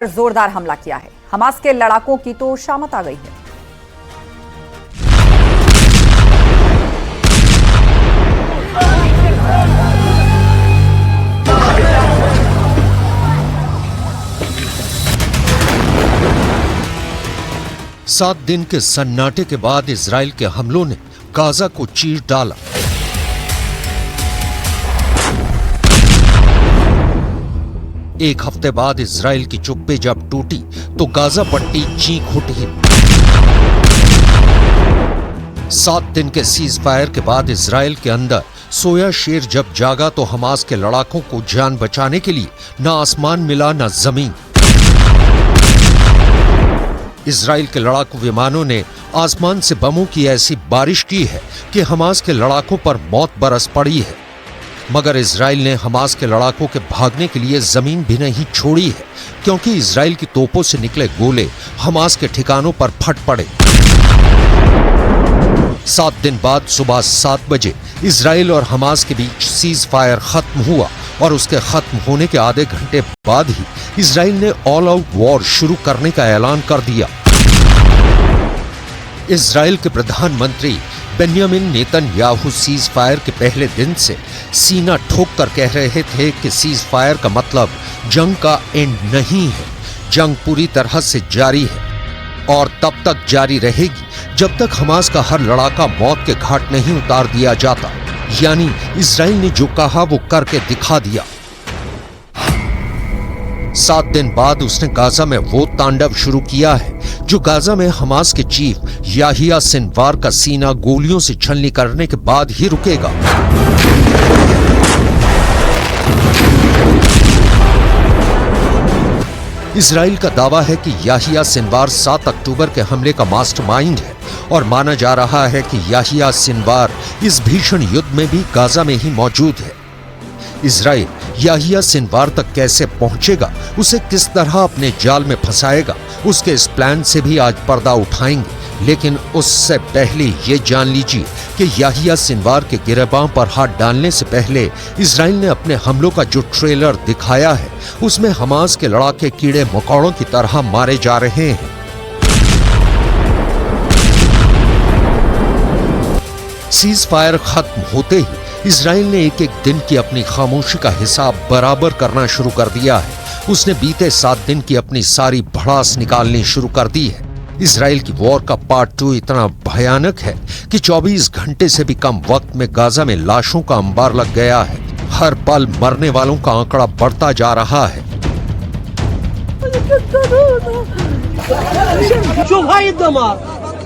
जोरदार हमला किया है। हमास के लड़ाकों की तो शामत आ गई है। सात दिन के सन्नाटे के बाद इजराइल के हमलों ने गाजा को चीर डाला। एक हफ्ते बाद इजराइल की चुप्पी जब टूटी तो गाजा पट्टी चीख उठी। 7 दिन के सीज फायर के बाद इजराइल के अंदर सोया शेर जब जागा तो हमास के लड़ाकों को जान बचाने के लिए न आसमान मिला न जमीन। इजराइल के लड़ाकू विमानों ने आसमान से बमों की ऐसी बारिश की है कि हमास के लड़ाकों पर मौत बरस पड़ी है। मगर इजराइल ने हमास के लड़ाकों के भागने के लिए जमीन भी नहीं छोड़ी है, क्योंकि इजराइल की तोपों से निकले गोले हमास के ठिकानों पर फट पड़े। 7 दिन बाद सुबह 7 बजे इजराइल और हमास के बीच सीज फायर खत्म हुआ और उसके खत्म होने के आधे घंटे बाद ही इजराइल ने ऑल आउट वॉर शुरू करने का ऐलान कर दिया। इजराइल के प्रधानमंत्री बेन्यामिन नेतन्याहू सीज फायर के पहले दिन से सीना ठोक कर कह रहे थे कि सीज फायर का मतलब जंग का एंड नहीं है, जंग पूरी तरह से जारी है और तब तक जारी रहेगी जब तक हमास का हर लड़ाका मौत के घाट नहीं उतार दिया जाता। यानी इजराइल ने जो कहा वो करके दिखा दिया। 7 दिन बाद उसने गाजा में वो तांडव शुरू किया है जो गाजा में हमास के चीफ याहिया सिनवार का सीना गोलियों से छलनी करने के बाद ही रुकेगा। इजराइल का दावा है कि याहिया सिनवार 7 अक्टूबर के हमले का मास्टरमाइंड है और माना जा रहा है कि याहिया सिनवार इस भीषण युद्ध में भी गाजा में ही मौजूद है। इजराइल याहिया सिनवार तक कैसे पहुंचेगा, उसे किस तरह अपने जाल में फंसाएगा, उसके इस प्लान से भी आज पर्दा उठाएंगे। लेकिन उससे पहले ये जान लीजिए कि याहिया सिनवार के गिरबां पर हाथ डालने से पहले इजराइल ने अपने हमलों का जो ट्रेलर दिखाया है उसमें हमास के लड़ाके कीड़े मकोड़ों की तरह मारे जा रहे हैं। सीज फायर खत्म होते ही इजराइल ने एक एक दिन की अपनी खामोशी का हिसाब बराबर करना शुरू कर दिया है। उसने बीते 7 दिन की अपनी सारी भड़ास निकालनी शुरू कर दी है। इजराइल की वॉर का पार्ट 2 इतना भयानक है कि 24 घंटे से भी कम वक्त में गाजा में लाशों का अंबार लग गया है। हर पल मरने वालों का आंकड़ा बढ़ता जा रहा है।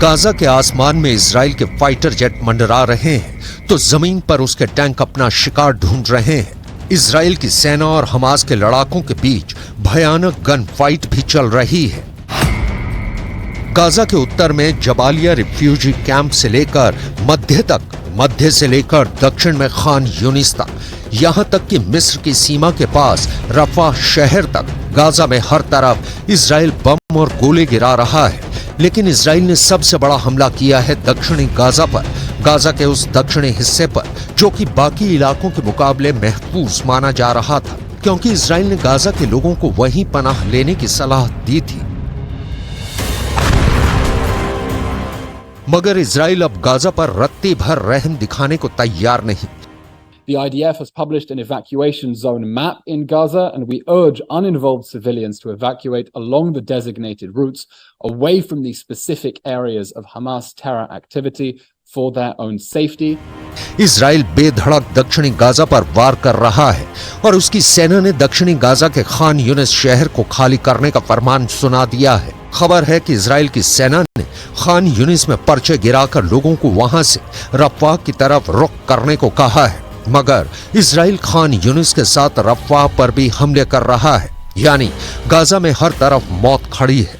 गाजा के आसमान में इजराइल के फाइटर जेट मंडरा रहे हैं तो जमीन पर उसके टैंक अपना शिकार ढूंढ रहे हैं। इजराइल की सेना और हमास के लड़ाकों के बीच भयानक गन फाइट भी चल रही है। गाजा के उत्तर में जबालिया रिफ्यूजी कैंप से लेकर मध्य से लेकर दक्षिण में खान यूनिस तक, यहां तक कि मिस्र की सीमा के पास रफा शहर तक गाजा में हर तरफ इजराइल बम और गोले गिरा रहा है। लेकिन इजराइल ने सबसे बड़ा हमला किया है दक्षिणी गाजा पर, गाजा के उस दक्षिणी हिस्से पर जो कि बाकी इलाकों के मुकाबले महफूज माना जा रहा था, क्योंकि इजराइल ने गाजा के लोगों को वहीं पनाह लेने की सलाह दी थी। मगर इजराइल अब गाजा पर रत्ती भर रहम दिखाने को तैयार नहीं। The IDF has published an evacuation zone map in Gaza, and we urge uninvolved civilians to evacuate along the designated routes away from the specific areas of Hamas terror activity for their own safety. Israel बेधड़क दक्षिणी Gaza पर वार कर रहा है और उसकी सेना ने दक्षिणी गाजा के खान यूनिस शहर को खाली करने का फरमान सुना दिया है। खबर है कि इजराइल की सेना ने खान यूनिस में पर्चे गिराकर लोगों को वहां से रफ़ाह की तरफ रुख करने को कहा है। मगर इजराइल खान यूनिस के साथ रफ़ाह पर भी हमले कर रहा है। यानी गाजा में हर तरफ मौत खड़ी है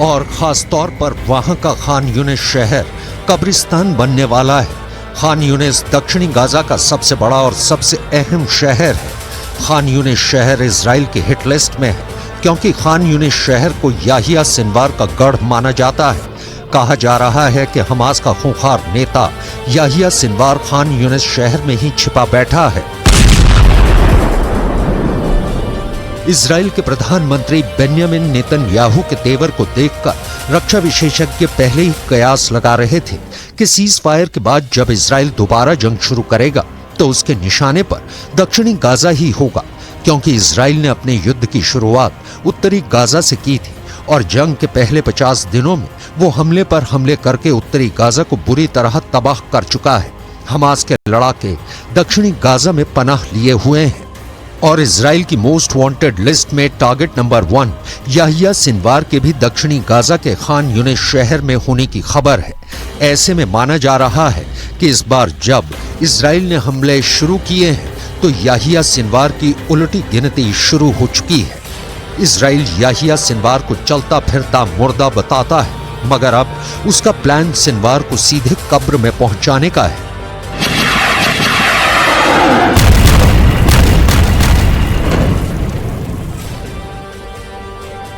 और खास तौर पर वहां का खान यूनिस शहर कब्रिस्तान बनने वाला है। खान यूनिस दक्षिणी गाजा का सबसे बड़ा और सबसे अहम शहर है। खान यूनिस शहर इजराइल की हिट लिस्ट में है क्योंकि खान यूनिस शहर को याहिया सिनवार का गढ़ माना जाता है। कहा जा रहा है कि हमास का खूंखार नेता याहिया सिनवार खान यूनिस शहर में ही छिपा बैठा है। इजराइल के प्रधानमंत्री बेन्यामिन नेतन्याहू के तेवर को देखकर रक्षा विशेषज्ञ पहले ही कयास लगा रहे थे कि सीज फायर के बाद जब इजराइल दोबारा जंग शुरू करेगा तो उसके निशाने पर दक्षिणी गाजा ही होगा, क्योंकि इजराइल ने अपने युद्ध की शुरुआत उत्तरी गाजा से की थी और जंग के पहले 50 दिनों में वो हमले पर हमले करके उत्तरी गाजा को बुरी तरह तबाह कर चुका है। हमास के लड़ाके दक्षिणी गाजा में पनाह लिए हुए हैं और इजराइल की मोस्ट वांटेड लिस्ट में टारगेट नंबर 1 याहिया सिनवार के भी दक्षिणी गाजा के खान यूनिस शहर में होने की खबर है। ऐसे में माना जा रहा है कि इस बार जब इजराइल ने हमले शुरू किए हैं तो याहिया सिनवार की उलटी गिनती शुरू हो चुकी है। इजराइल याहिया सिनवार को चलता फिरता मुर्दा बताता है, मगर अब उसका प्लान सिनवार को सीधे कब्र में पहुंचाने का है।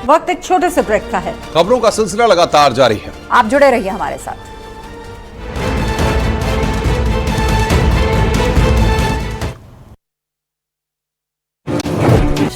वक्त एक छोटे से ब्रेक का है। खबरों का सिलसिला लगातार जारी है, आप जुड़े रहिए हमारे साथ।